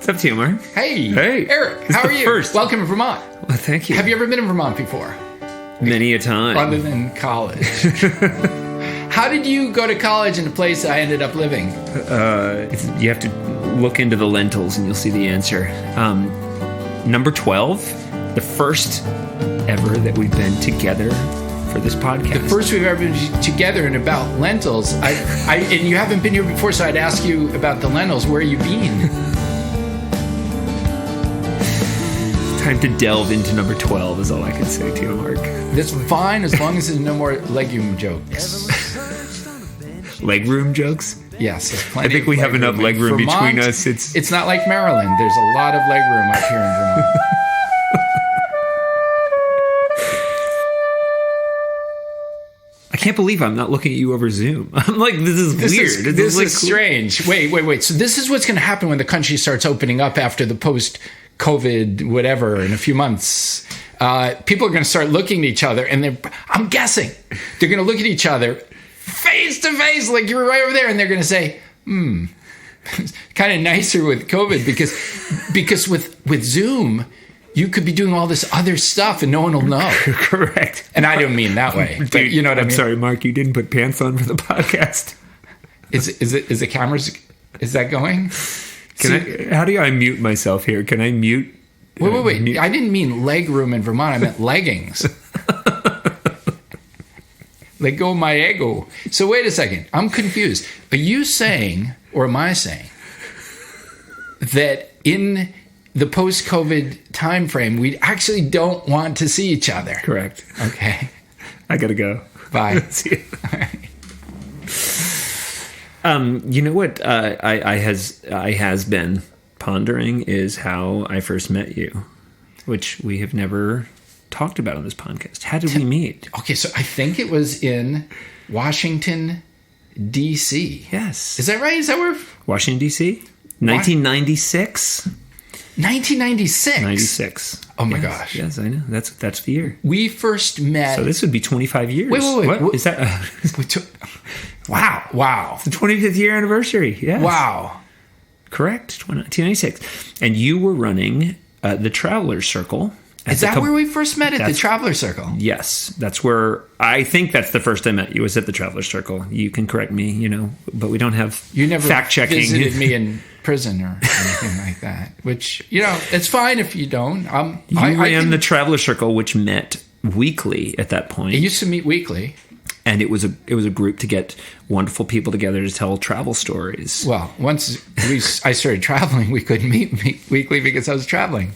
What's up to you, Mark? Hey. Hey. Eric, how are you? First. Welcome to Vermont. Well, thank you. Have you ever been in Vermont before? Many a time. Other than college. How did you go to college in the place I ended up living? You have to look into the lentils and you'll see the answer. Number 12, the first ever that we've been together for this podcast. The first we've ever been together and about lentils. And you haven't been here before, so I'd ask you about the lentils. Where you been? Time to delve into number 12 is all I can say to you, Mark. That's fine as long as there's no more legume jokes. Legroom jokes? Yes, there's I plenty think we have enough legroom between us. It's not like Maryland. There's a lot of legroom up here in Vermont. I can't believe I'm not looking at you over Zoom. I'm like, this is weird. This like is strange. Wait. So this is what's going to happen when the country starts opening up after the post-COVID whatever in a few months. People are going to start looking at each other, and I'm guessing they're going to look at each other face to face, like you were right over there, and they're going to say, kind of nicer with COVID because with Zoom, you could be doing all this other stuff and no one will know. Correct. And I don't mean that way. But you know what I mean? I'm sorry, Mark, you didn't put pants on for the podcast. Is the cameras, is that going? How do I mute myself here? Can I mute? Wait. I didn't mean leg room in Vermont. I meant leggings. Let go of my ego. So wait a second. I'm confused. Are you saying, or am I saying, that in the post-COVID time frame, we actually don't want to see each other? Correct. Okay. I gotta go. Bye. See you. All right. You know what I has been pondering is how I first met you, which we have never talked about on this podcast. How did we meet? Okay, so I think it was in Washington, D.C. Yes. Is that right? Is that where? Washington, D.C.? 1996? 1996. 96. Oh my gosh. Yes, I know. That's the year. We first met. So this would be 25 years. Wait. What? Is that? Wow. It's the 25th year anniversary. Yes. Wow. Correct. 1996. And you were running the Traveler Circle. Is that where we first met, at the Traveler Circle? Yes. That's where, I think that's the first I met you, was at the Traveler Circle. You can correct me, but we don't have you never fact-checking. Visited me in prison or anything like that, which, it's fine if you don't. You ran the Traveler Circle, which met weekly at that point. It used to meet weekly. And it was a group to get wonderful people together to tell travel stories. Well, once I started traveling, we couldn't meet weekly because I was traveling.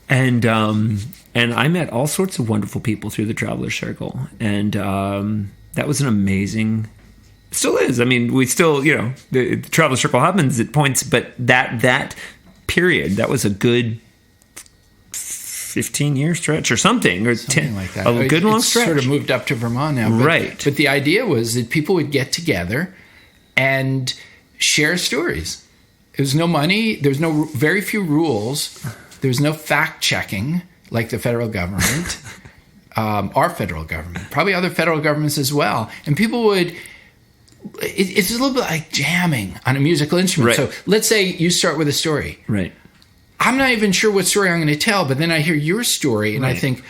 And I met all sorts of wonderful people through the Traveler Circle, and that was an amazing. Still is. I mean, we still, the Traveler Circle happens at points, but that period, that was a good 15-year stretch or something, or something like that. A good long stretch. Sort of moved up to Vermont now, right? But the idea was that people would get together and share stories. There was no money. There was very few rules. There was no fact checking like the federal government, our federal government, probably other federal governments as well. And people would. It's a little bit like jamming on a musical instrument. Right. So let's say you start with a story. Right. I'm not even sure what story I'm going to tell, but then I hear your story and I think,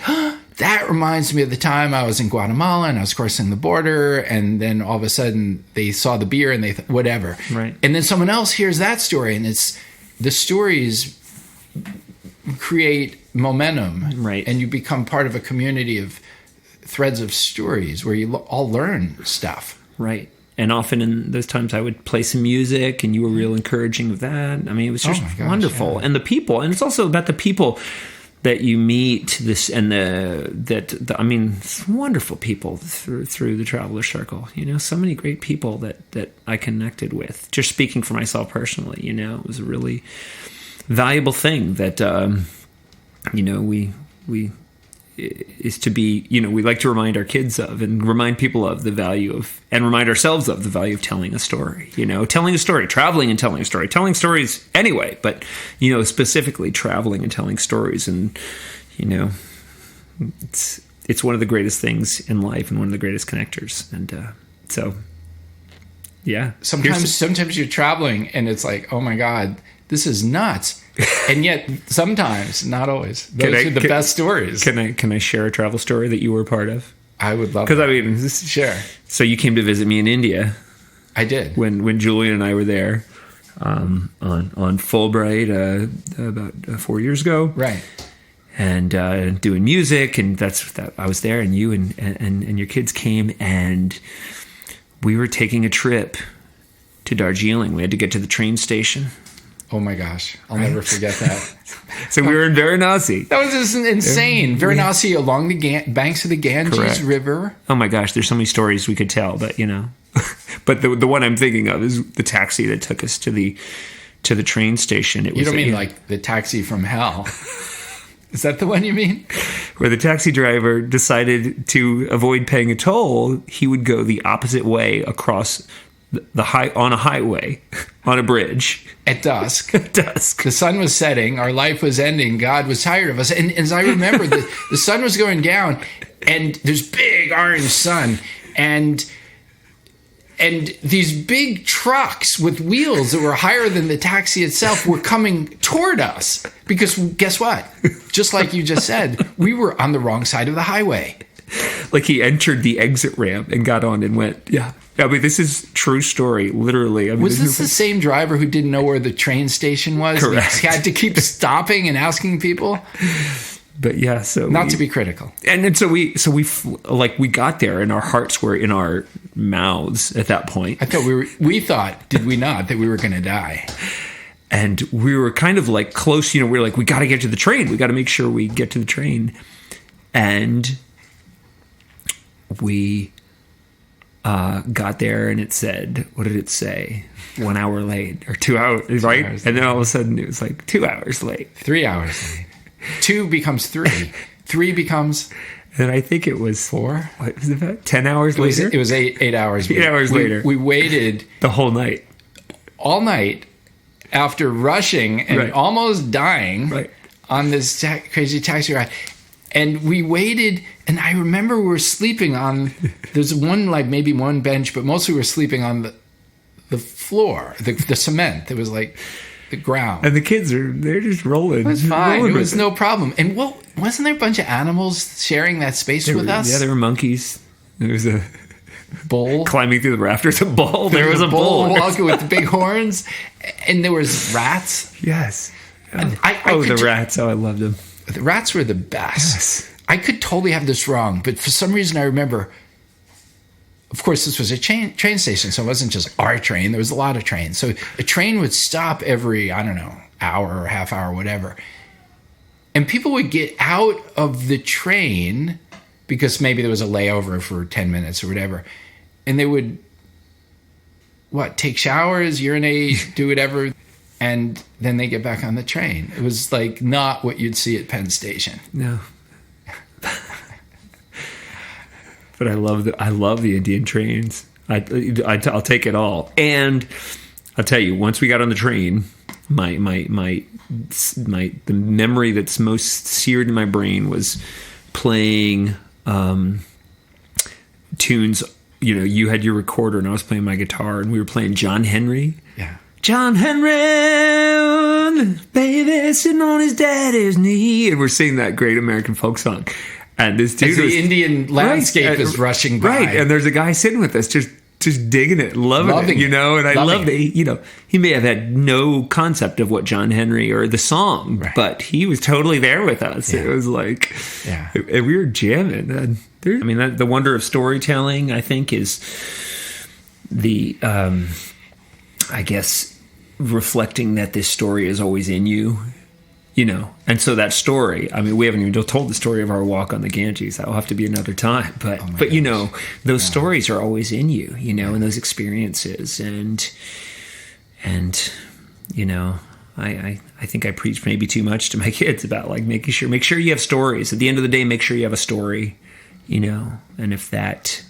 that reminds me of the time I was in Guatemala and I was crossing the border, and then all of a sudden they saw the beer and they whatever. Right. And then someone else hears that story, and it's the stories create momentum. Right. And you become part of a community of threads of stories where you all learn stuff. Right. And often in those times I would play some music and you were real encouraging of that. I mean, it was just wonderful. Yeah. And the people, and it's also about the people that you meet, wonderful people through the Traveler Circle, so many great people that I connected with. Just speaking for myself personally, it was a really valuable thing that, we is to be, we like to remind our kids of and remind people of the value of, and remind ourselves of the value of telling a story, telling a story, traveling and telling a story, telling stories anyway, but, specifically traveling and telling stories. And, it's one of the greatest things in life and one of the greatest connectors. And so, yeah. Sometimes you're traveling and it's like, oh my God, This is nuts. And yet, sometimes, not always, those are the best stories. Can I share a travel story that you were a part of? I would love because that. I mean, Sure. So you came to visit me in India. I did when Julian and I were there on Fulbright about 4 years ago, right? And doing music, and that I was there, and you and your kids came, and we were taking a trip to Darjeeling. We had to get to the train station. Oh my gosh, I'll never forget that. So we were in Varanasi. That was just insane. Varanasi along the banks of the Ganges Correct. River. Oh my gosh, there's so many stories we could tell, but but the one I'm thinking of is the taxi that took us to the train station. You don't mean like the taxi from hell? Is that the one you mean? Where the taxi driver decided to avoid paying a toll, he would go the opposite way across on a highway, on a bridge. At dusk. At dusk. The sun was setting. Our life was ending. God was tired of us. And as I remember, the sun was going down, and there's big orange sun, and these big trucks with wheels that were higher than the taxi itself were coming toward us. Because guess what? Just like you just said, we were on the wrong side of the highway. Like he entered the exit ramp and got on and went, yeah. I mean, this is true story, literally. I mean, was this the same driver who didn't know where the train station was? Correct. He had to keep stopping and asking people? But yeah, so not to be critical. And then so we got there and our hearts were in our mouths at that point. I thought we thought, did we not, that we were going to die? And we were kind of like close, we were like, we got to get to the train. We got to make sure we get to the train. And we got there and it said, what did it say? 1 hour late or 2 hours, right? 2 hours and then all of a sudden it was like 2 hours late. 3 hours late. 2 becomes 3. 3 becomes... And I think it was 4. What was it about? 10 hours later? It was 8 hours. 8 hours later. We waited... The whole night. All night after rushing and almost dying on this crazy taxi ride. And we waited, and I remember we were sleeping on... There's maybe one bench, but mostly we were sleeping on the floor, the cement. It was like... the ground. And the kids they're just rolling. It was fine. It was no problem. And wasn't there a bunch of animals sharing that space with us? Yeah, there were monkeys. There was a bull climbing through the rafters. A bull. There was a bull walking with the big horns. And there was rats. Yes. Oh, the rats. Oh, I loved them. The rats were the best. Yes. I could totally have this wrong, but for some reason I remember... Of course, this was a train station, so it wasn't just our train. There was a lot of trains. So a train would stop every, I don't know, hour or half hour, whatever. And people would get out of the train because maybe there was a layover for 10 minutes or whatever. And they would, take showers, urinate, do whatever. And then they get back on the train. It was like not what you'd see at Penn Station. No. But I love the Indian trains. I'll take it all. And I'll tell you, once we got on the train, the memory that's most seared in my brain was playing tunes. You had your recorder and I was playing my guitar, and we were playing John Henry. Yeah. John Henry, baby, sitting on his daddy's knee, and we're singing that great American folk song. And this dude, the Indian landscape is rushing by, right? And there's a guy sitting with us, just digging it, loving it, And I love it. He may have had no concept of what John Henry or the song, but he was totally there with us. Yeah. It was like, and we were jamming. The wonder of storytelling, I think, is the, I guess, reflecting that this story is always in you. And so that story, we haven't even told the story of our walk on the Ganges. That'll have to be another time. But those stories are always in you, and those experiences. And I think I preach maybe too much to my kids about make sure you have stories. At the end of the day, make sure you have a story, and if that,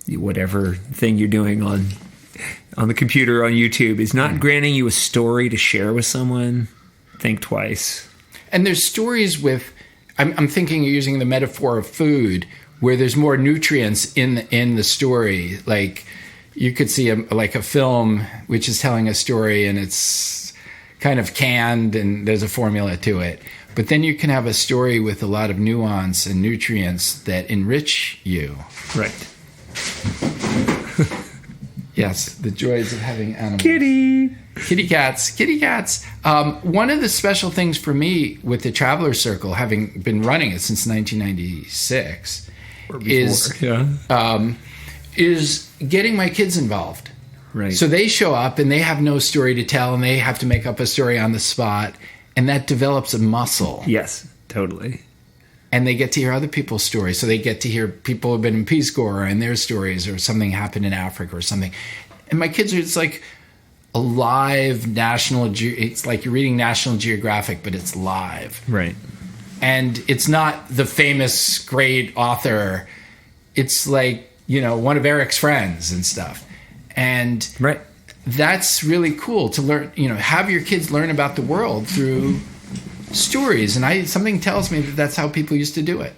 whatever thing you're doing on the computer, on YouTube is not granting you a story to share with someone, think twice. And there's stories with, I'm thinking you're using the metaphor of food, where there's more nutrients in the story. Like you could see a film which is telling a story, and it's kind of canned and there's a formula to it. But then you can have a story with a lot of nuance and nutrients that enrich you. Right. Yes, the joys of having animals. Kitty cats. One of the special things for me with the Traveler Circle, having been running it since 1996, is getting my kids involved. Right. So they show up and they have no story to tell and they have to make up a story on the spot, and that develops a muscle. Yes, totally. And they get to hear other people's stories. So they get to hear people who have been in Peace Corps and their stories, or something happened in Africa or something. And my kids are, it's like a live it's like you're reading National Geographic, but it's live. Right. And it's not the famous great author. It's like, one of Eric's friends and stuff. And right. That's really cool to learn, have your kids learn about the world through stories. And something tells me that that's how people used to do it.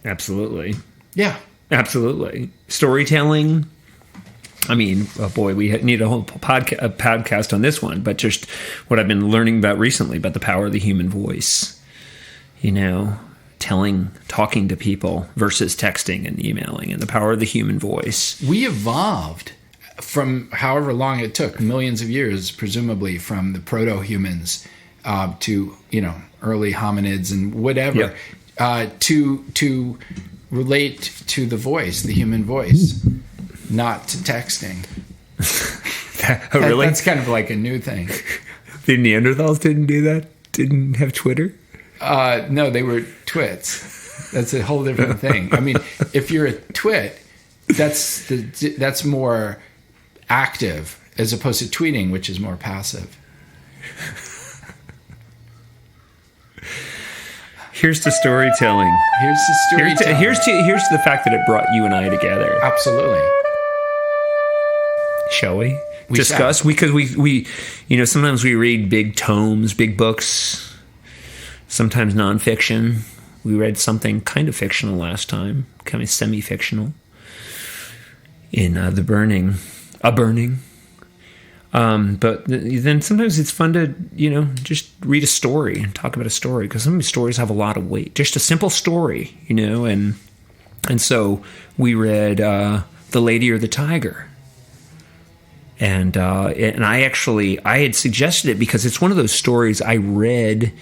Absolutely. Yeah. Absolutely. Storytelling. I mean, oh boy, we need a whole podcast on this one, but just what I've been learning about recently about the power of the human voice, talking to people versus texting and emailing, and the power of the human voice. We evolved from however long it took, millions of years, presumably from the proto-humans to, early hominids and whatever, to relate to the voice, the human voice, not to texting. Oh, really? That's kind of like a new thing. The Neanderthals didn't do that? Didn't have Twitter? No, they were twits. That's a whole different thing. I mean, if you're a twit, that's more active as opposed to tweeting, which is more passive. Here's the storytelling. Here's the fact that it brought you and I together. Absolutely. Shall we discuss? Because we sometimes we read big tomes, big books, sometimes nonfiction. We read something kind of fictional last time, kind of semi-fictional in The Burning. A Burning. But then sometimes it's fun to, just read a story and talk about a story, because some of these stories have a lot of weight. Just a simple story, and so we read The Lady or the Tiger. And I had suggested it because it's one of those stories I read.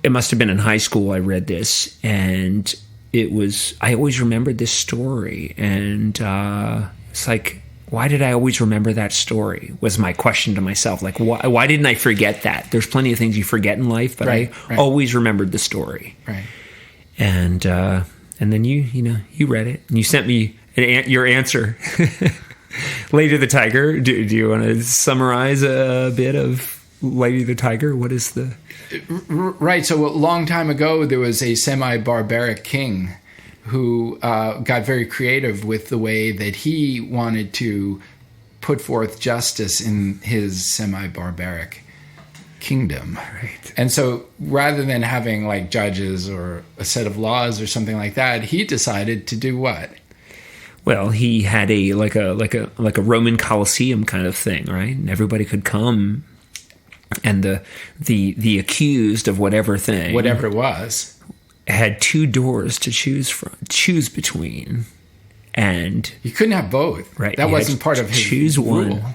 It must have been in high school I read this, and I always remembered this story, and it's like, why did I always remember that story? Was my question to myself. Like, why didn't I forget that? There's plenty of things you forget in life, but I always remembered the story. Right. And then you read it, and you sent me your answer. Lady the Tiger. Do you want to summarize a bit of Lady the Tiger? What is the... Right. So a long time ago, there was a semi-barbaric king who got very creative with the way that he wanted to put forth justice in his semi-barbaric kingdom. Right. And so rather than having like judges or a set of laws or something like that, he decided to do what? Well, he had a Roman Colosseum kind of thing, right? And everybody could come, and the accused of whatever it was, had two doors to choose between, and you couldn't have both. Right, that wasn't part of his choose rule. One,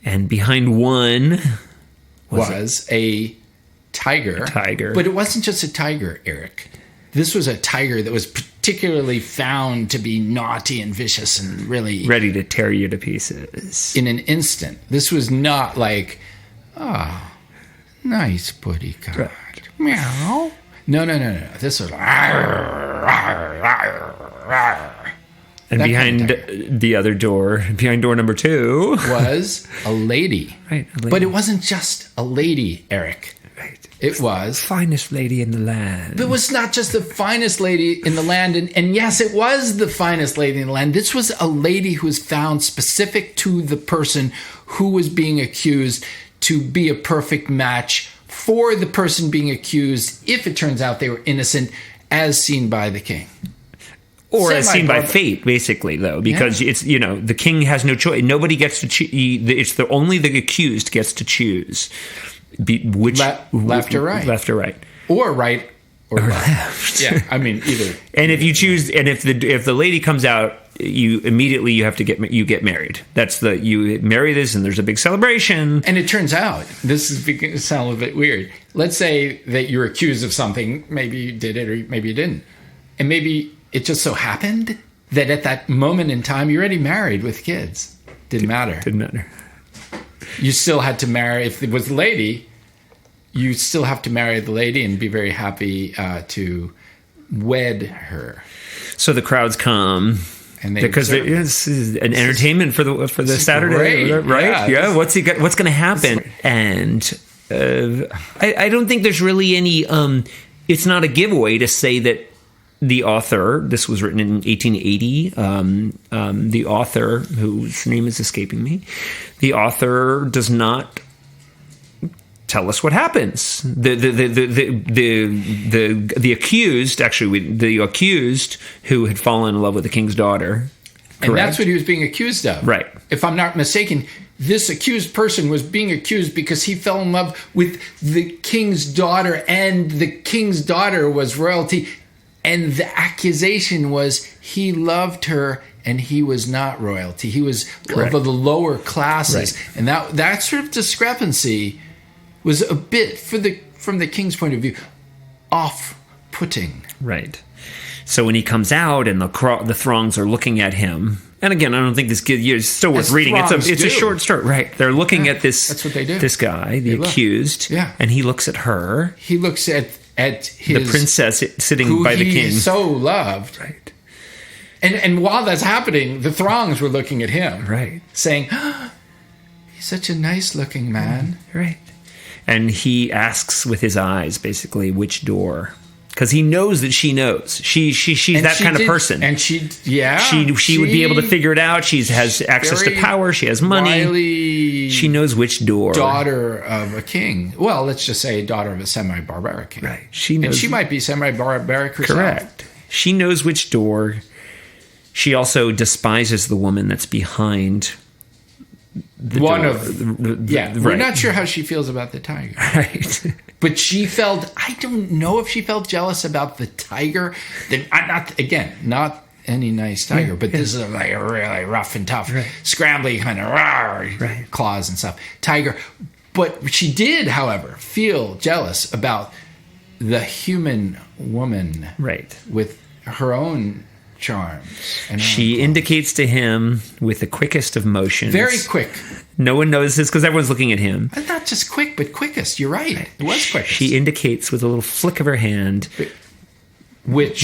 and behind one was a tiger. But it wasn't just a tiger, Eric. This was a tiger that was particularly found to be naughty and vicious and really ready to tear you to pieces in an instant. This was not like, nice buddy cat, right. Meow. No. This was and behind the other door, behind door number 2, was a lady. Right, a lady. But it wasn't just a lady, Eric. Right. It was finest lady in the land. It was not just the finest lady in the land, and yes, it was the finest lady in the land. This was a lady who was found specific to the person who was being accused to be a perfect match for the person being accused if it turns out they were innocent, as seen by the king. Or as seen by fate, basically, though, because it's, the king has no choice. Nobody gets to choose. It's only the accused gets to choose which left or right. Left or right. Or right or left. Yeah, I mean, either. And if you choose, and if the lady comes out, you have to get married. You marry this, and there's a big celebration. And it turns out, this is going to sound a bit weird. Let's say that you're accused of something. Maybe you did it, or maybe you didn't. And maybe it just so happened that at that moment in time, you're already married with kids. Didn't matter. You still had to marry. If it was a lady, you still have to marry the lady and be very happy to wed her. So the crowds come. Because it's an entertainment for the Saturday, right? Yeah. What's going to happen? And I don't think there's really any. It's not a giveaway to say that the author. This was written in 1880. The author, whose name is escaping me, the author does not tell us what happens. The accused, actually, the accused who had fallen in love with the king's daughter. Correct? And that's what he was being accused of. Right. If I'm not mistaken, this accused person was being accused because he fell in love with the king's daughter, and the king's daughter was royalty. And the accusation was he loved her and he was not royalty. He was of the lower classes. Right. And that sort of discrepancy was a bit, from the king's point of view, off-putting. Right. So when he comes out and the throngs are looking at him, and again, I don't think this kid is still worth reading. It's a short story, right? They're looking at this. That's what they do. This guy, the accused, and he looks at her. He looks at his the princess sitting by the king, so loved, right? And while that's happening, the throngs were looking at him, right, saying, oh, "He's such a nice-looking man," right? And he asks with his eyes, basically, which door. Because he knows that she knows. She's that kind of person. And she would be able to figure it out. She has access to power. She has money. Wily she knows which door. Daughter of a king. Well, let's just say daughter of a semi-barbaric king. Right. She knows. And she might be semi-barbaric herself. Correct. She knows which door. She also despises the woman that's behind the door. We're not sure how she feels about the tiger. Right. But she felt, I don't know if she felt jealous about the tiger. Not any nice tiger, but this is like a really rough and tough, scrambly kind of claws and stuff. Tiger. But she did, however, feel jealous about the human woman with her own charms. And she indicates to him with the quickest of motions. Very quick. No one knows this because everyone's looking at him. Not just quick, but quickest. You're right. It was quickest. She indicates with a little flick of her hand. Which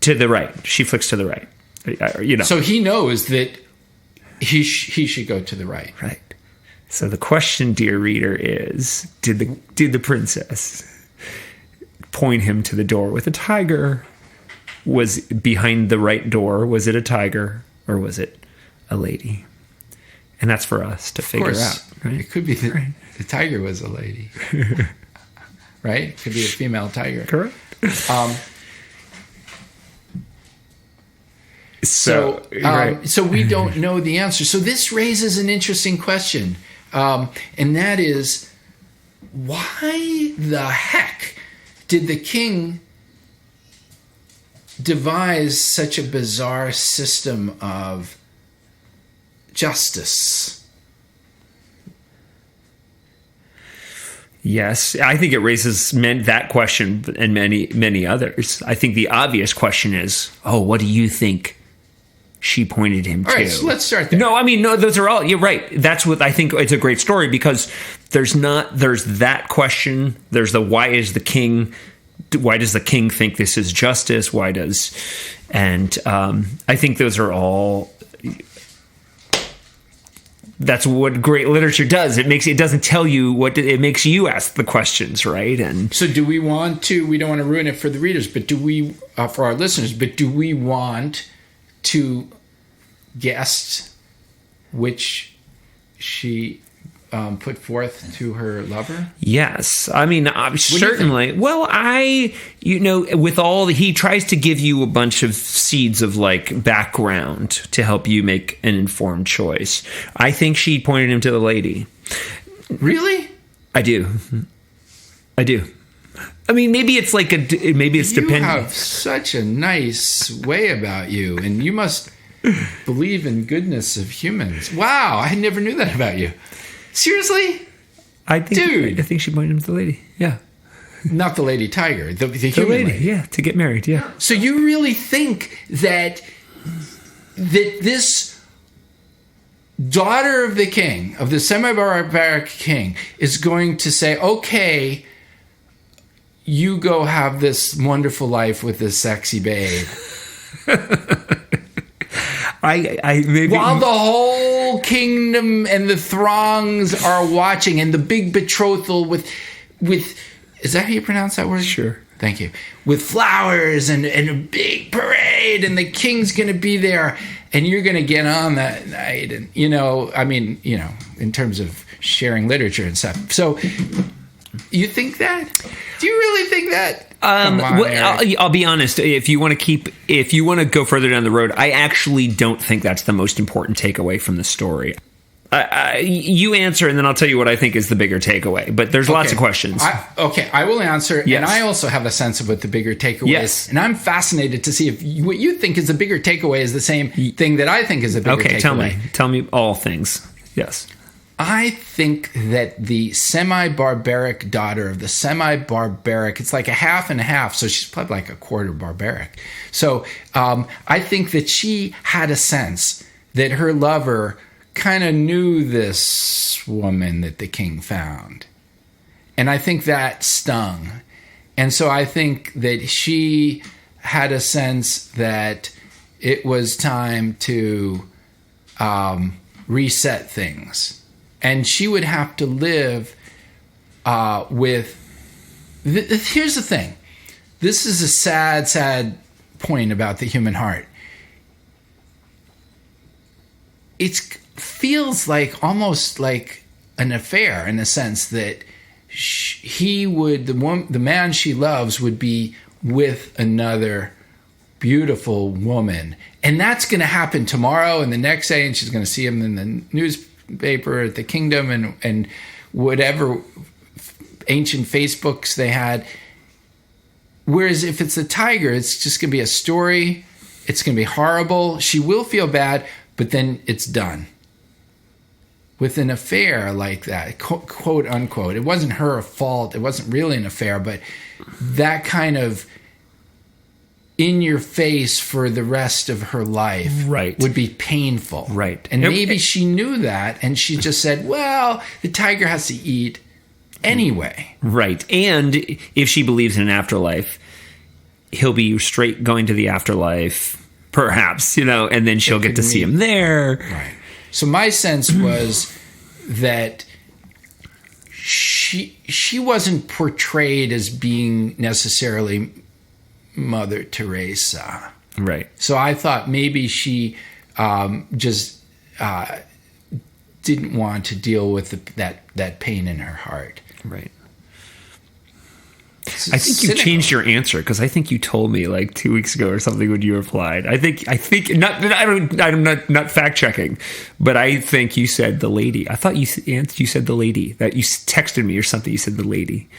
to the right. She flicks to the right. So he knows that he should go to the right. Right. So the question, dear reader, is: Did the princess point him to the door with a tiger? Was behind the right door? Was it a tiger or was it a lady? And that's for us to figure out. Right? It could be the tiger was a lady, right? It could be a female tiger. Correct. So we don't know the answer. So this raises an interesting question, and that is, why the heck did the king devise such a bizarre system of justice? Yes, I think it raises that question and many others. I think the obvious question is, what do you think she pointed him to? All right, so let's start there. No, those are all, you're right. That's what I think. It's a great story because there's that question. There's the why does the king think this is justice? And I think those are all. That's what great literature does. It doesn't tell you it makes you ask the questions, right? And so, do we want to? We don't want to ruin it for the readers, but for our listeners? But do we want to guess which put forth to her lover? Yes. I mean, certainly. Well, with all he tries to give you a bunch of seeds of like background to help you make an informed choice. I think she pointed him to the lady. Really? I do. I mean, maybe it's like it's dependent. You have such a nice way about you, and you must believe in goodness of humans. Wow, I never knew that about you. Seriously? I think she pointed him to the lady. Yeah. Not the lady tiger, the human lady. Yeah, to get married, yeah. So you really think that this daughter of the king, of the semi-barbaric king, is going to say, okay, you go have this wonderful life with this sexy babe. While the whole kingdom and the throngs are watching, and the big betrothal with is that how you pronounce that word? Sure. Thank you. With flowers and a big parade, and the king's going to be there, and you're going to get on that night, and in terms of sharing literature and stuff. So, you think that? Do you really think that? I'll be honest. If you want to go further down the road, I actually don't think that's the most important takeaway from the story. You answer, and then I'll tell you what I think is the bigger takeaway. But there's lots of questions. I will answer, yes. And I also have a sense of what the bigger takeaway yes. is. And I'm fascinated to see if what you think is the bigger takeaway is the same thing that I think is a bigger takeaway. Okay, tell me all things. Yes. I think that the semi-barbaric daughter of the semi-barbaric, it's like a half and a half, so she's probably like a quarter barbaric. So I think that she had a sense that her lover kind of knew this woman that the king found. And I think that stung. And so I think that she had a sense that it was time to reset things. And she would have to live with... Here's the thing. This is a sad, sad point about the human heart. It feels like almost like an affair in the sense that the man she loves would be with another beautiful woman. And that's going to happen tomorrow and the next day, and she's going to see him in the newspaper at the kingdom and whatever ancient Facebooks they had. Whereas if it's a tiger, it's just going to be a story. It's going to be horrible. She will feel bad, but then it's done. With an affair like that, quote unquote, it wasn't her fault. It wasn't really an affair, but that kind of in your face for the rest of her life would be painful. Right. And maybe she knew that, and she just said, well, the tiger has to eat anyway. Right. And if she believes in an afterlife, he'll be straight going to the afterlife, perhaps, and then she'll get to see him there. Right. So my sense was that she wasn't portrayed as being necessarily Mother Teresa. Right. So I thought maybe she just didn't want to deal with that pain in her heart. Right. I think you changed your answer because I think you told me like 2 weeks ago or something when you replied. I think I'm not fact checking, but I think you said the lady. I thought you said the lady, that you texted me or something. You said the lady,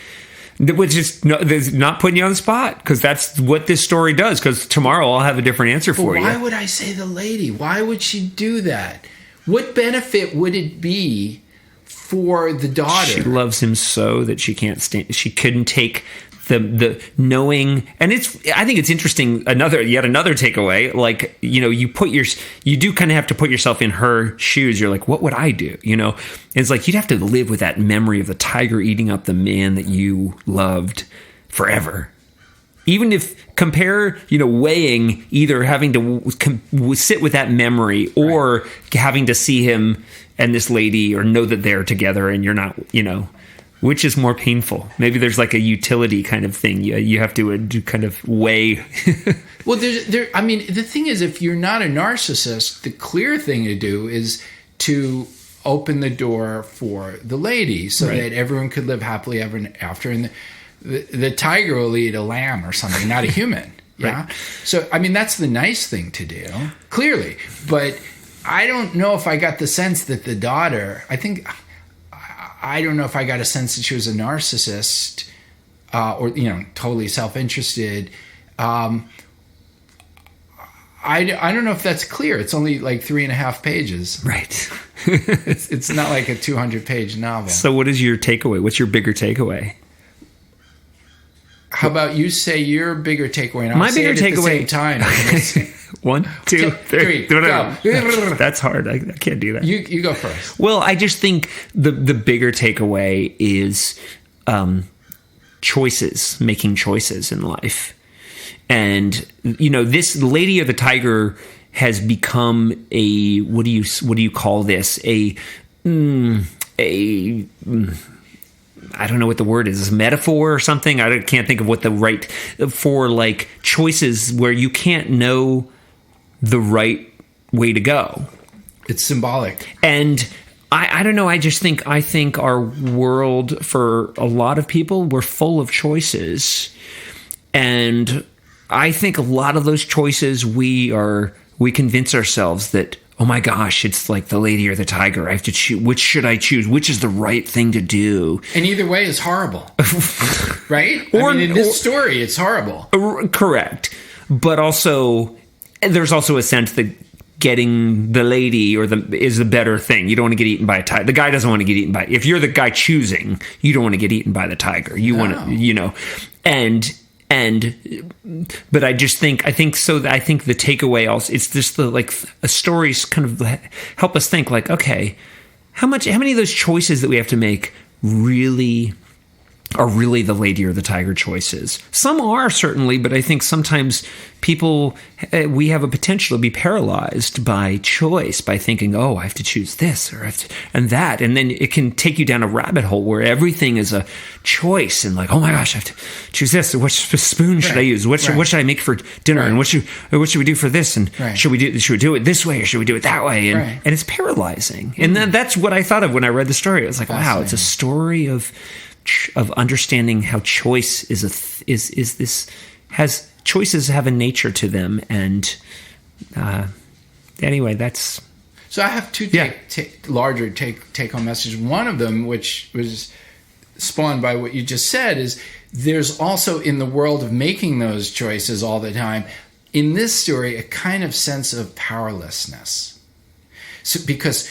which is not putting you on the spot because that's what this story does. Because tomorrow I'll have a different answer for you. Why would I say the lady? Why would she do that? What benefit would it be for the daughter? She loves him so that she can't stand. She couldn't take the knowing, and I think it's interesting. Yet another takeaway. Like you do kind of have to put yourself in her shoes. You're like, what would I do? And it's like you'd have to live with that memory of the tiger eating up the man that you loved forever. Even if compare, weighing either having to sit with that memory or having to see him and this lady or know that they're together and you're not, which is more painful? Maybe there's like a utility kind of thing. You have to do kind of weigh. Well, the thing is, if you're not a narcissist, the clear thing to do is to open the door for the lady so Right. that everyone could live happily ever after. And the tiger will eat a lamb or something, not a human. Yeah. Right. So, I mean, that's the nice thing to do, clearly. But I don't know if I got the sense that the daughter, I don't know if I got a sense that she was a narcissist or, totally self-interested. I don't know if that's clear. It's only like 3.5 pages. Right. It's not like a 200-page novel. So what is your takeaway? What's your bigger takeaway? How about you say your bigger takeaway? And I'll My say bigger it at takeaway. the same time. 1, 2, 3. Go. That's hard. I can't do that. You go first. Well, I just think the bigger takeaway is choices, making choices in life. And, this Lady of the Tiger has become a, what do you call this? I don't know what the word is, metaphor or something. I can't think of what the right for, like, choices where you can't know the right way to go. It's symbolic. And I don't know. I think our world, for a lot of people, we're full of choices. And I think a lot of those choices we convince ourselves that, oh my gosh, it's like the lady or the tiger. I have to choose. Which should I choose? Which is the right thing to do? And either way is horrible. Right? In this story, it's horrible. Correct. But also, there's also a sense that getting the lady is the better thing. You don't want to get eaten by a tiger. The guy doesn't want to get eaten by. If you're the guy choosing, you don't want to get eaten by the tiger. You want to, but I think the takeaway also, it's just a stories kind of help us think like, okay, how many of those choices that we have to make are really the lady or the tiger choices. Some are, certainly, but I think sometimes we have a potential to be paralyzed by choice, by thinking, oh, I have to choose this or and that. And then it can take you down a rabbit hole where everything is a choice and like, oh my gosh, I have to choose this. Which spoon should I use? What should I make for dinner? And what should we do for this? And should we do it this way or should we do it that way? And it's paralyzing. And then that's what I thought of when I read the story. I was like, wow, it's a story of understanding how choice choices have a nature to them. And anyway, that's so I have two larger take-home messages. One of them, which was spawned by what you just said, is there's also in the world of making those choices all the time, in this story, a kind of sense of powerlessness. So because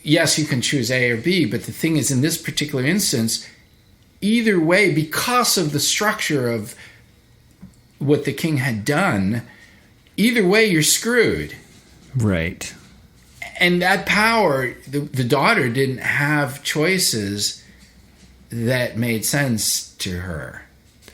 yes, you can choose A or B, but the thing is, in this particular instance, either way, because of the structure of what the king had done, either way, you're screwed. Right. And that power, the daughter didn't have choices that made sense to her,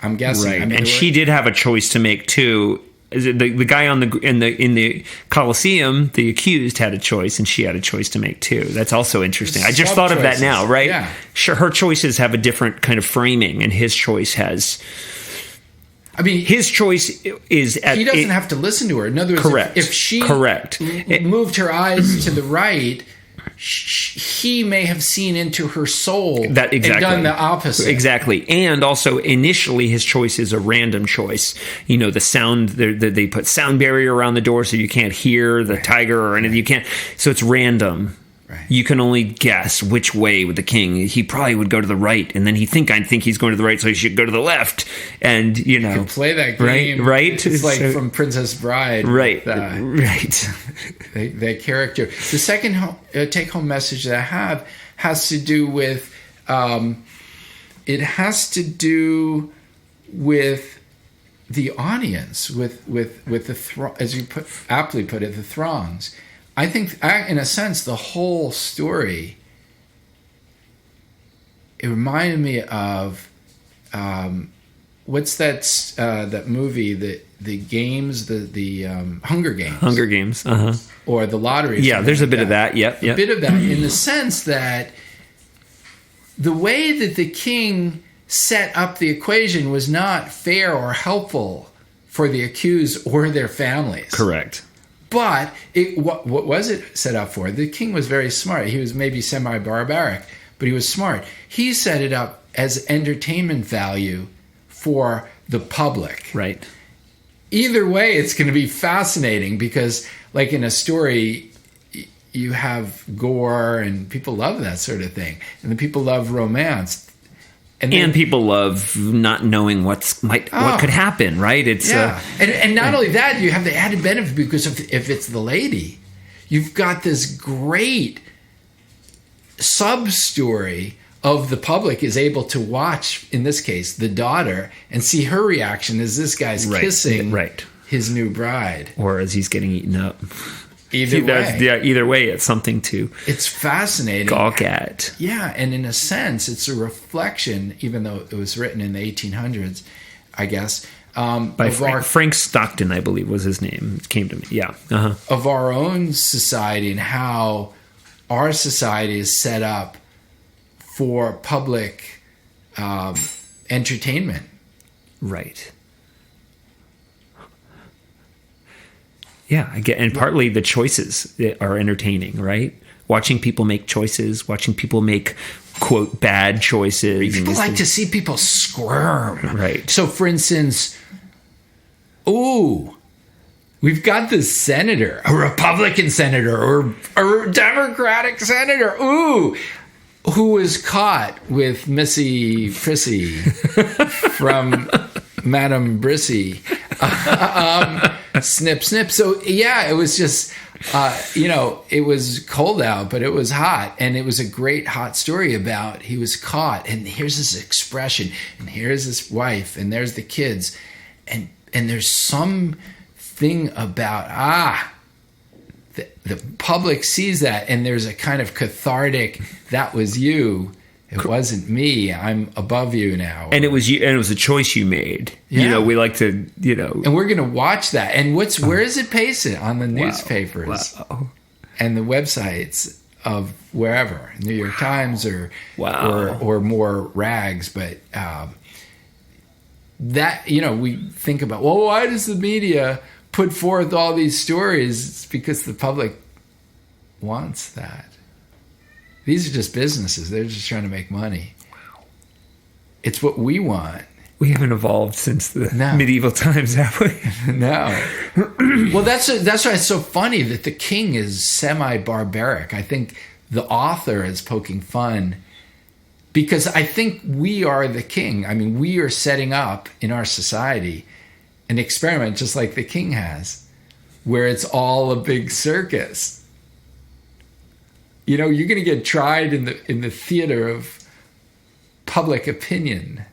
I'm guessing. Right. She did have a choice to make too. The guy in the Colosseum, the accused, had a choice, and she had a choice to make too. That's also interesting. I just thought of that now, right? Yeah. Sure, her choices have a different kind of framing, and his choice has. His choice is he doesn't have to listen to her. In other words, correct. If she moved her eyes to the right, he may have seen into her soul and done the opposite. Exactly. And also, initially, his choice is a random choice. The sound, they put sound barrier around the door so you can't hear the tiger or anything. You can't. So it's random. Right. You can only guess which way with the king. He probably would go to the right, and then I think he's going to the right, so he should go to the left. And you can play that game, right? It's like from Princess Bride, right? Right. That character. The second take-home message that I have has to do with the audience, with the as you aptly put it, the throngs. I think, in a sense, the whole story, it reminded me of what's that movie, the games, the Hunger Games. Hunger Games, or the lottery. Yeah, there's a bit of that. Yep. A bit of that, in the sense that the way that the king set up the equation was not fair or helpful for the accused or their families. Correct. But what was it set up for? The king was very smart. He was maybe semi-barbaric, but he was smart. He set it up as entertainment value for the public. Right. Either way, it's going to be fascinating because, like in a story, you have gore and people love that sort of thing. And the people love romance. And people love not knowing what could happen, right? It's and not only that, you have the added benefit because if it's the lady, you've got this great sub-story of the public is able to watch, in this case, the daughter, and see her reaction as this guy's kissing his new bride. Or as he's getting eaten up. Either way, it's something to... It's fascinating. Gawk at. Yeah, and in a sense, it's a reflection, even though it was written in the 1800s, I guess. By Frank Stockton, I believe, was his name. It came to me, yeah. Uh-huh. Of our own society and how our society is set up for public entertainment. Right. Yeah, I get, and partly the choices are entertaining, right? Watching people make choices, watching people make, quote, bad choices. People like to see people squirm. Right. So, for instance, we've got this senator, a Republican senator or a Democratic senator, who was caught with Missy Prissy from Madame Brissy. Snip, snip. So, yeah, it was just, it was cold out, but it was hot. And it was a great hot story about he was caught. And here's his expression. And here's his wife. And there's the kids. And there's some thing about, the public sees that. And there's a kind of cathartic, that was you. It wasn't me. I'm above you now. And it was you, and it was a choice you made. Yeah. We like to, And we're going to watch that. And where is it pasted? On the newspapers and the websites of wherever, New York Times or more rags. But that, we think about, well, why does the media put forth all these stories? It's because the public wants that. These are just businesses. They're just trying to make money. It's what we want. We haven't evolved since the medieval times, have we? No. Well, that's why it's so funny that the king is semi-barbaric. I think the author is poking fun because I think we are the king. I mean, we are setting up in our society an experiment just like the king has, where it's all a big circus. You're going to get tried in the theater of public opinion.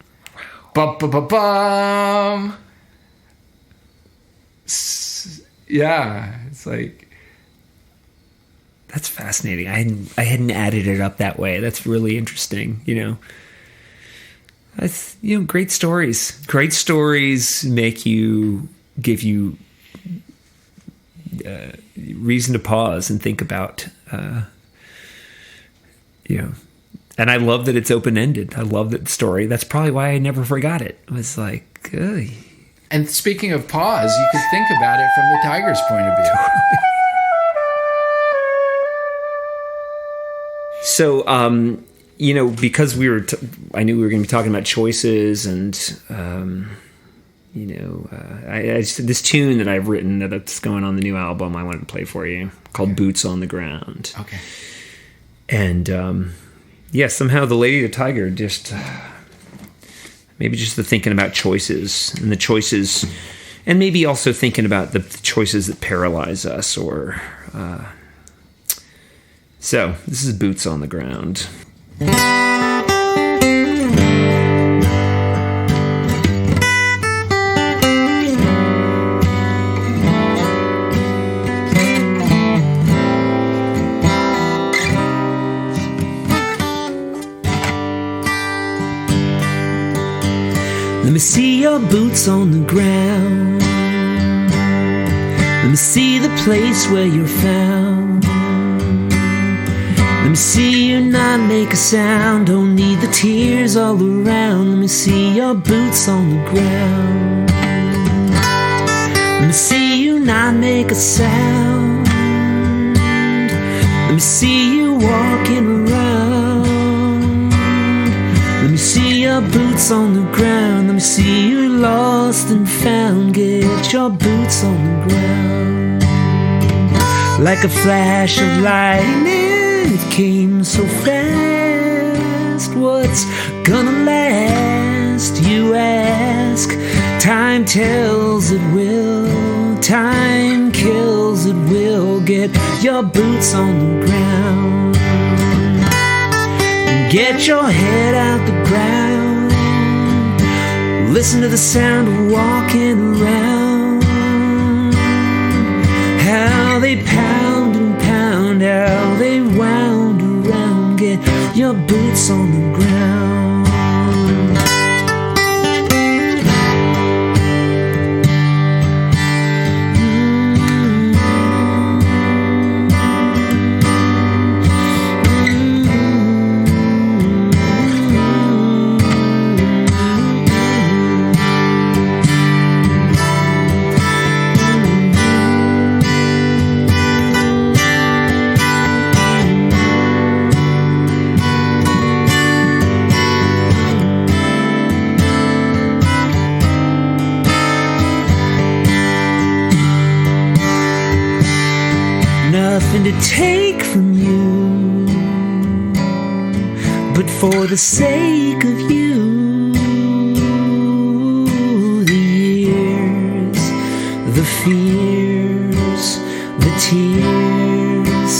Bum, bum, bum, bum. Yeah, it's like, that's fascinating. I hadn't added it up that way. That's really interesting. That's great stories. Great stories give you reason to pause and think about. And I love that it's open-ended. I love that story. That's probably why I never forgot it. It was like, ugh. And speaking of pause, you could think about it from the tiger's point of view. So, because I knew we were going to be talking about choices and, this tune that I've written that's going on the new album I wanted to play for you called Boots on the Ground. Okay. And, somehow the Lady the Tiger just, maybe just the thinking about choices and the choices, and maybe also thinking about the choices that paralyze us or, so this is Boots on the Ground. Let me see your boots on the ground. Let me see the place where you're found. Let me see you not make a sound. Don't need the tears all around. Let me see your boots on the ground. Let me see you not make a sound. me see you walking around. Let me see your boots on the ground. Let me see you lost and found. Get your boots on the ground. Like a flash of lightning, it came so fast. What's gonna last, you ask? Time tells it will. Time kills it will. Get your boots on the ground. Get your head out the ground. Listen to the sound of walking around. How they pound and pound, how they wound around. Get your boots on the ground. Nothing to take from you, but for the sake of you, the years, the fears, the tears,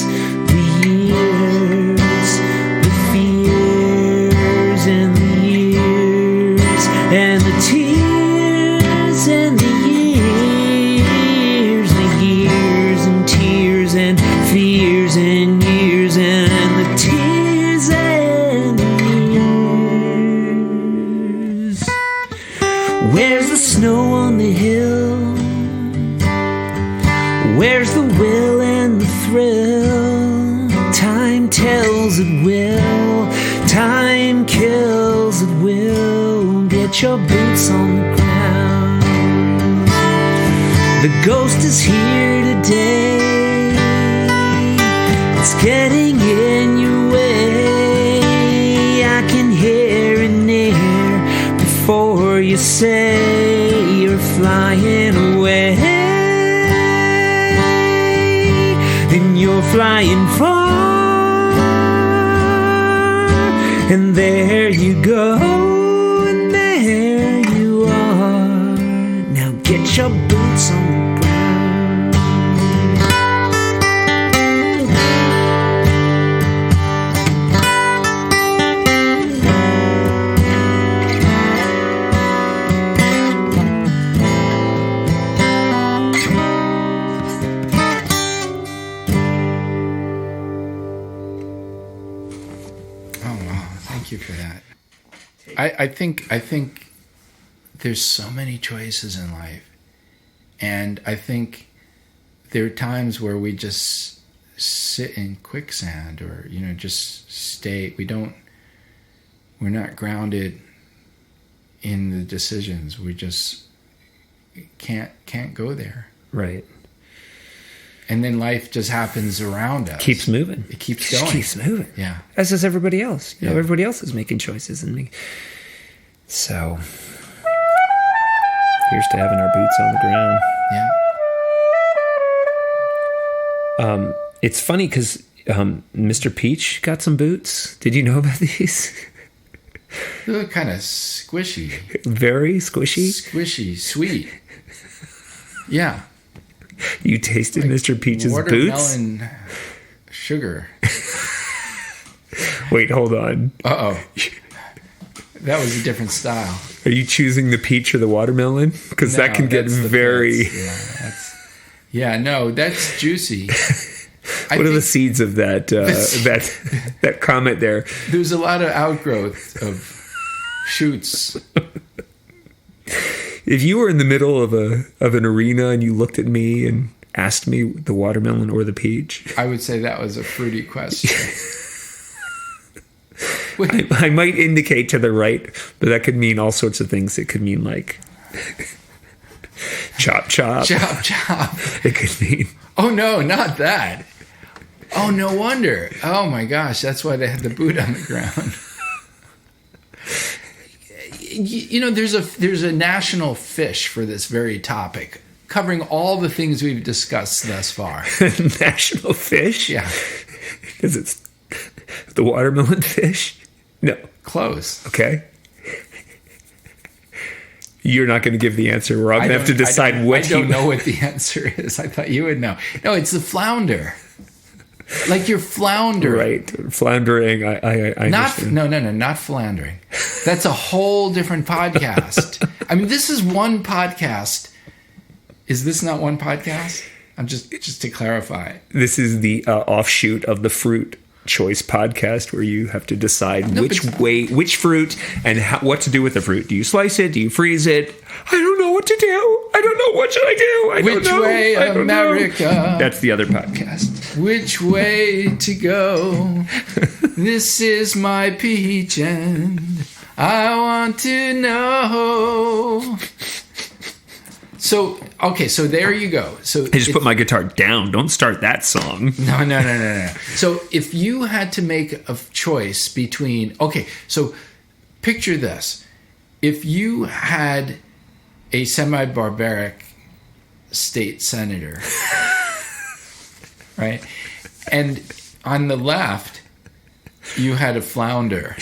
the years, the fears, and the years, and the tears, and the years, the years and tears and fears and years, and the tears and the years. Where's the snow on the hill? Where's the will and the thrill? Time tells it will. Time kills it will. Get your boots on the ground. The ghost is here today. It's getting in your way. I can hear it near before you say you're flying away. And you're flying far. And there you go. And there you are. Now get your boots on the ground. Thank you for that. I think there's so many choices in life, and I think there are times where we just sit in quicksand, or just stay. We're not grounded in the decisions. We just can't go there. Right. And then life just happens around us. Keeps moving. It keeps Just going. keeps moving. Yeah. As does everybody else. You know, Yeah. everybody else is making choices. So, here's to having our boots on the ground. Yeah. It's funny because Mr. Peach got some boots. Did you know about these? They look kind of squishy. Very squishy. Squishy, sweet. Yeah. You tasted Like Mr. Peach's boots? watermelon sugar. Wait, hold on. Uh-oh. That was a different style. Are you choosing the peach or the watermelon? Because that can get very... That's juicy. What are the seeds of that that comment there? There's a lot of outgrowth of shoots. If you were in the middle of an arena and you looked at me and asked me the watermelon or the peach, I would say that was a fruity question. I might indicate to the right, but that could mean all sorts of things. It could mean like chop chop. Chop chop. It could mean... Oh no, not that. Oh, no wonder. Oh my gosh, that's why they had the boot on the ground. You know, there's a national fish for this very topic, covering all the things we've discussed thus far. National fish? Yeah. Because it's the watermelon fish? No. Close. Okay. You're not going to give the answer. We're all going to have to decide what I don't know what the answer is. I thought you would know. No, it's the flounder. Like you're floundering. Right. Floundering. I understand. No, not floundering. That's a whole different podcast. I mean, this is one podcast. Is this not one podcast? I'm just to clarify. This is the offshoot of the fruit choice podcast, where you have to decide which fruit and what to do with the fruit. Do you slice it? Do you freeze it? I don't know what to do. I don't know. What should I do? Which way, America? That's the other podcast. Which way to go? This is my peach and I want to know. So, okay, so there you go. So I just put my guitar down. Don't start that song. No. So if you had to make a choice between, okay, so picture this. If you had a semi-barbaric state senator, right? And on the left, you had a flounder.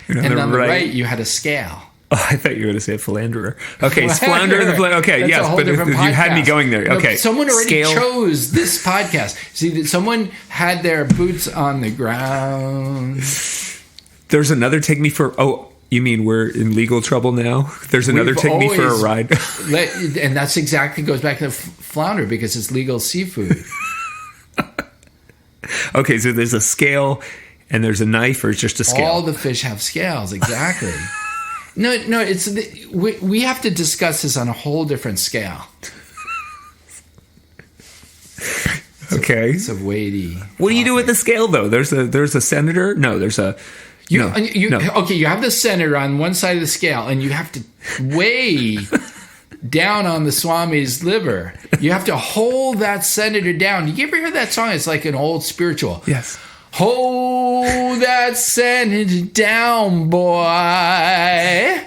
And on the right, you had a scale. Oh, I thought you were going to say a philanderer. Okay, flounder and the philanderer. Okay, that's yes, but you had me going there. Okay, no, someone already chose this podcast. See, that someone had their boots on the ground. There's another take me for. Oh, you mean we're in legal trouble now? There's another take me for a ride. And that's exactly goes back to the flounder because it's legal seafood. Okay, so there's a scale and there's a knife, or it's just a scale. All the fish have scales, exactly. No, it's we have to discuss this on a whole different scale. Okay, it's a weighty. What do you do with the scale though? There's a senator. No, there's a. No. Okay, you have the senator on one side of the scale, and you have to weigh down on the Swami's liver. You have to hold that senator down. You ever hear that song? It's like an old spiritual. Yes. Hold that senator down, boy.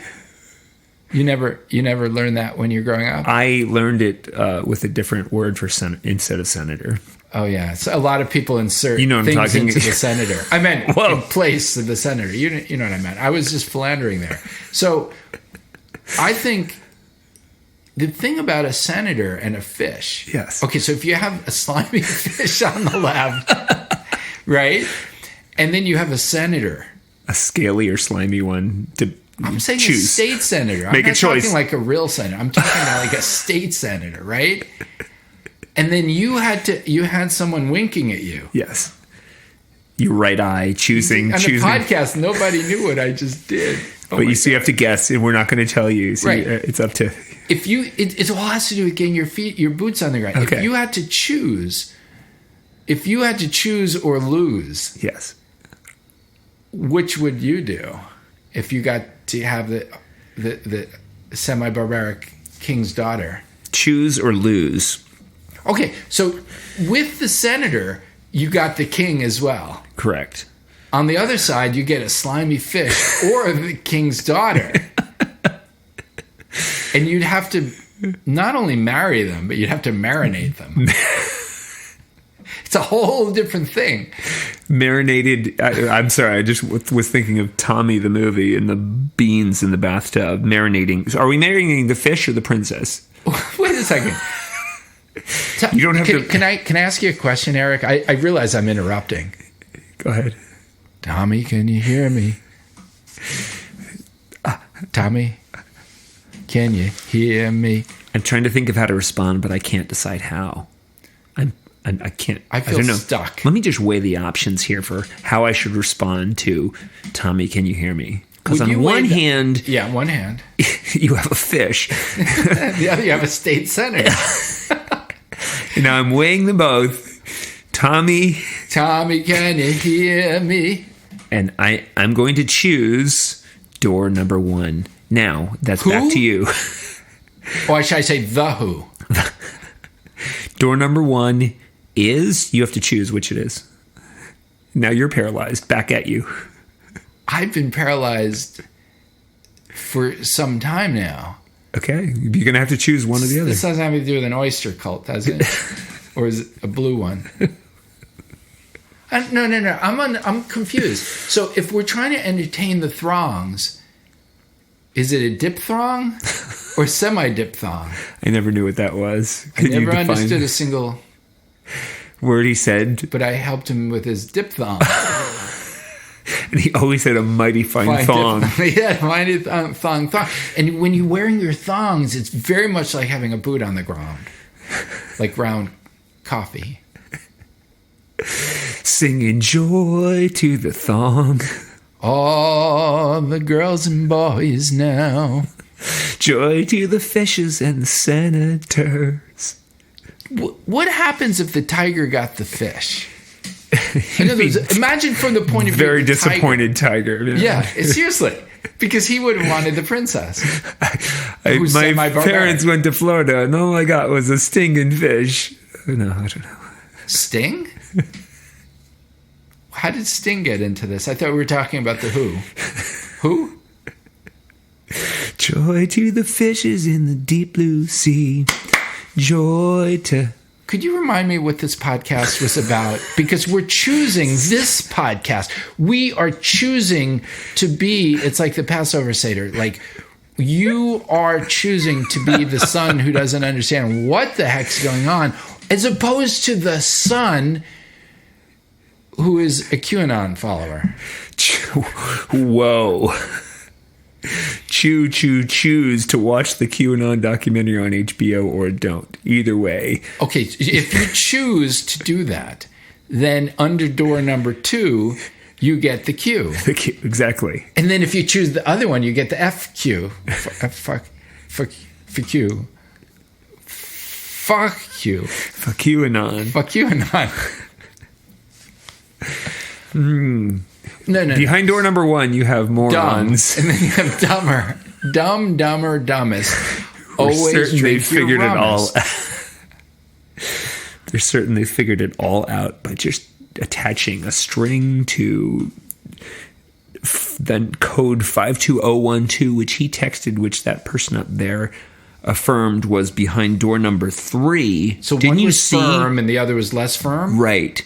You never learned that when you're growing up? I learned it with a different word for instead of senator. Oh yeah, so a lot of people insert things into the senator. I meant in place of the senator. You know what I meant. I was just philandering there. So I think the thing about a senator and a fish. Yes. Okay, so if you have a slimy fish on the left, right, and then you have a senator, a scaly or slimy one to. I'm saying choose. A state senator. Make I'm not a choice. talking like a real senator. I'm talking about like a state senator, right? And then you had someone winking at you. Yes. Your right eye choosing. On the podcast, nobody knew what I just did. But you have to guess, and we're not going to tell you. So right. It's up to. If you, it all has to do with getting your boots on the ground. Okay. If you had to choose or lose, yes, which would you do if you got to have the semi-barbaric king's daughter? Choose or lose. Okay, so with the senator, you got the king as well. Correct. On the other side, you get a slimy fish or the king's daughter. And you'd have to not only marry them, but you'd have to marinate them. It's a whole different thing. Marinated. I'm sorry. I just was thinking of Tommy the movie and the beans in the bathtub. Marinating. Are we marinating the fish or the princess? Wait a second. You don't have to. Can I ask you a question, Eric? I realize I'm interrupting. Go ahead. Tommy, can you hear me? Tommy, can you hear me? I'm trying to think of how to respond, but I can't decide how. I can't. I feel don't know. stuck. Let me just weigh the options here for how I should respond to Tommy, can you hear me? Because on one hand... Yeah, one hand. You have a fish. The other, you have a state senator. Now I'm weighing them both. Tommy, can you hear me? And I'm going to choose door number 1. Now, that's who? Back to you. Or should I say the who? Door number 1 is, you have to choose which it is. Now you're paralyzed. Back at you. I've been paralyzed for some time now. Okay, you're gonna have to choose one or the other. This doesn't have to do with an oyster cult, does it? Or is it a blue one? No. I'm confused. So if we're trying to entertain the throngs, is it a diphthong or semi-diphthong? I never knew what that was. I never understood a single word he said. But I helped him with his diphthong. And he always had a mighty fine thong. Yeah, mighty thong. And when you're wearing your thongs, it's very much like having a boot on the ground. Like ground coffee. Singing joy to the thong. All the girls and boys now. Joy to the fishes and the senators. What happens if the tiger got the fish? Imagine from the point of view very of the disappointed tiger. Yeah, seriously. Because he would have wanted the princess. My parents went to Florida and all I got was a stinging fish. No, I don't know. Sting? How did Sting get into this? I thought we were talking about the Who. Who? Joy to the fishes in the deep blue sea. Joy to... Could you remind me what this podcast was about? Because we're choosing this podcast. We are choosing to be, it's like the Passover Seder. Like, you are choosing to be the son who doesn't understand what the heck's going on, as opposed to the son who is a QAnon follower. Whoa. Choose to watch the QAnon documentary on HBO or don't. Either way. Okay, if you choose to do that, then under door number 2, you get the Q. The Q, exactly. And then if you choose the other one, you get the FQ. Fuck you. Fuck you. Fuck QAnon. Fuck QAnon. No. Behind door number 1, you have morons. Dumb. And then you have dumber. Dumb, dumber, dumbest. Always they figured it all. rumest. They're certain they figured it all out by just attaching a string to then code 52012, which he texted, which that person up there affirmed was behind door number 3. So Didn't one you was see? firm and the other was less firm? Right.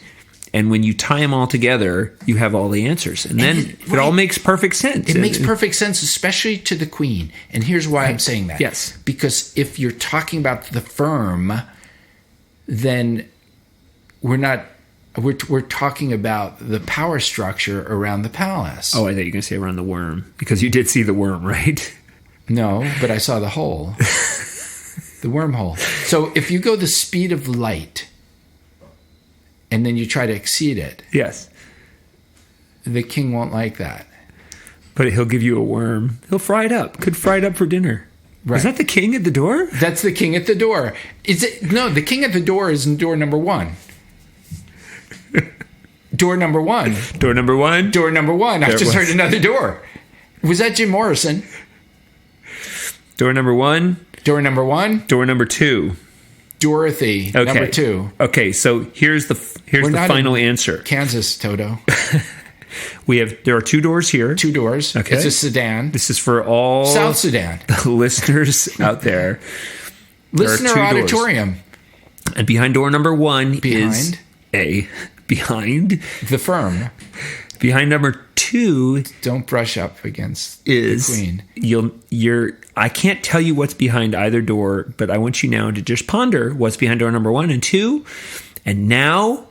And when you tie them all together, you have all the answers. And then it all makes perfect sense. It makes perfect sense, especially to the queen. And here's why I'm saying that. Yes. Because if you're talking about the firm, then we're talking about the power structure around the palace. Oh, I thought you were going to say around the worm. Because you did see the worm, right? No, but I saw the hole. The wormhole. So if you go the speed of light and then you try to exceed it, Yes. the king won't like that. But he'll give you a worm. He'll fry it up. Could fry it up for dinner. Right. Is that the king at the door? That's the king at the door. Is it? No, the king at the door is in door number 1. Door number 1. Door number 1? Door number 1. I just heard another door. Was that Jim Morrison? Door number 1? Door number 1? Door number 2. Dorothy, Okay. number 2. Okay, so here's the final answer. Kansas, Toto. There are 2 doors here. 2 doors. Okay. It's a sedan. This is for all South Sudan. the listeners out there. Listener There are 2 auditorium. doors. And behind door number 1 is behind The firm. Behind number 2 Don't brush up against is the queen. I can't tell you what's behind either door, but I want you now to just ponder what's behind door number 1 and 2. And now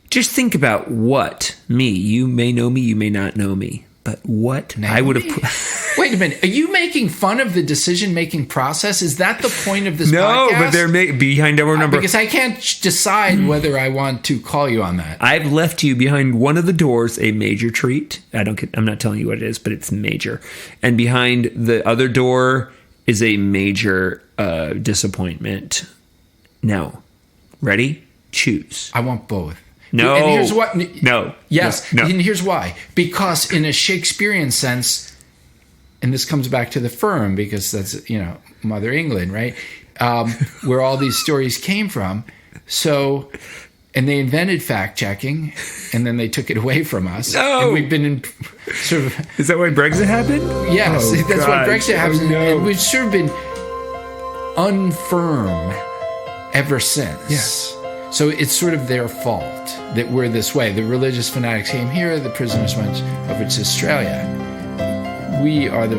just think about what you may know me, you may not know me, but what I would have Wait a minute. Are you making fun of the decision-making process? Is that the point of this No, podcast? but they're behind door number Because I can't decide whether I want to call you on that. I've left you behind one of the doors a major treat. I'm not telling you what it is, but it's major. And behind the other door is a major disappointment. Now, ready? Choose. I want both. No. And here's what. No. Yes. No. And here's why. Because in a Shakespearean sense, and this comes back to the firm because that's, Mother England, right? Where all these stories came from. So And they invented fact checking, and then they took it away from us. No. And we've been in sort of. Is that why Brexit happened? Yes, Oh, that's why God. Brexit happens. Oh, no. And we've sort of been unfirm ever since. Yes. So it's sort of their fault that we're this way. The religious fanatics came here, the prisoners went over to Australia. We are the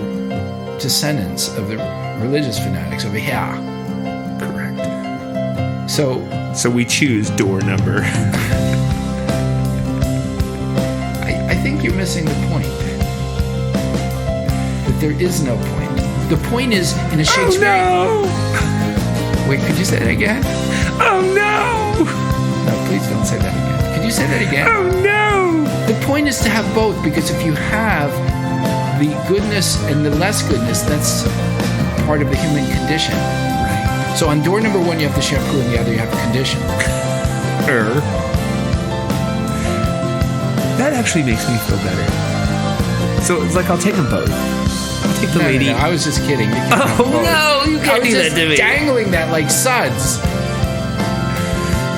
descendants of the religious fanatics over here. Correct. So So we choose door number. I think you're missing the point. That there is no point. The point is in a Shakespearean. Oh Wait, could you say that again? no! Oh no! No, please don't say that again. Could you say that again? Oh no! The point is to have both, because if you have the goodness and the less goodness, that's part of the human condition. Right. So on door number one, you have the shampoo, and the other, you have the condition. That actually makes me feel better. So it's like I'll take them both. I'll take the lady. No, I was just kidding. You can't have Oh both. no! You I can't was do just that to me. dangling that like Suds.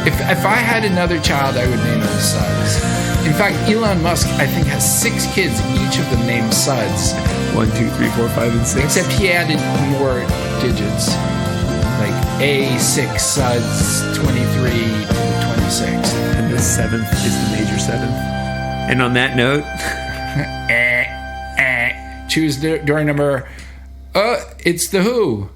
If I had another child, I would name them Suds. In fact, Elon Musk, I think, has 6 kids, each of them named Suds. 1, 2, 3, 4, 5, and 6. Except he added more digits, like A6 Suds 23 to 26. And the 7th is the major 7th. And on that note, Choose door number. It's the Who.